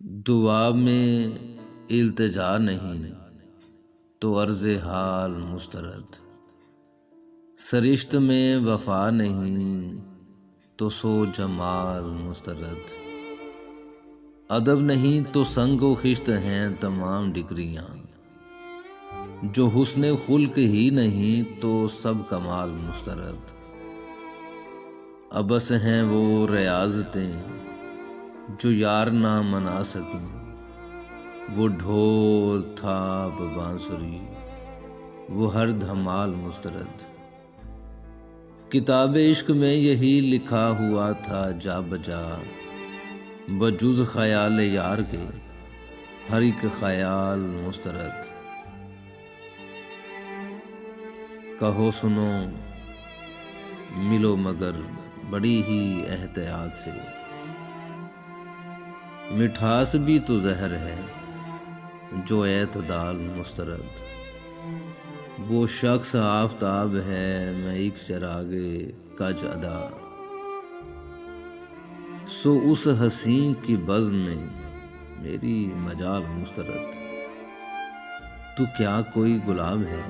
دعا میں التجا نہیں تو عرض حال مسترد، سرشت میں وفا نہیں تو سو جمال مسترد، ادب نہیں تو سنگ و خشت ہیں تمام ڈگریاں، جو حسن خلق ہی نہیں تو سب کمال مسترد، ابس ہیں وہ ریاضتیں جو یار نہ منا سکیں، وہ ڈھول تھاپ بانسری وہ ہر دھمال مسترد، کتاب عشق میں یہی لکھا ہوا تھا جا بجا، بجز خیال یار کے ہر ایک خیال مسترد، کہو سنو ملو مگر بڑی ہی احتیاط سے، مٹھاس بھی تو زہر ہے جو اعتدال مسترد، وہ شخص آفتاب ہے میں ایک چراغ کج ادا، سو اس حسین کی بزم میں میری مجال مسترد، تو کیا کوئی گلاب ہے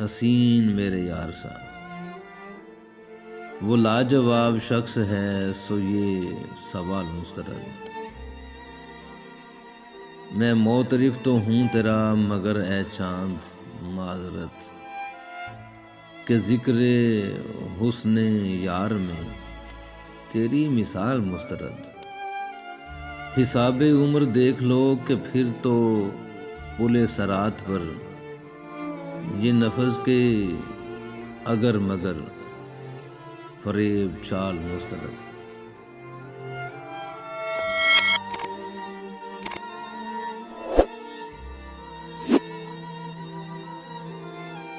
حسین میرے یار سا، وہ لاجواب شخص ہے سو یہ سوال مسترد، میں معترف تو ہوں تیرا مگر اے چاند معذرت، کہ ذکر حسن یار میں تیری مثال مسترد، حساب عمر دیکھ لو کہ پھر تو پل صراط پر یہ نفس کے اگر مگر فریب چال مسترد۔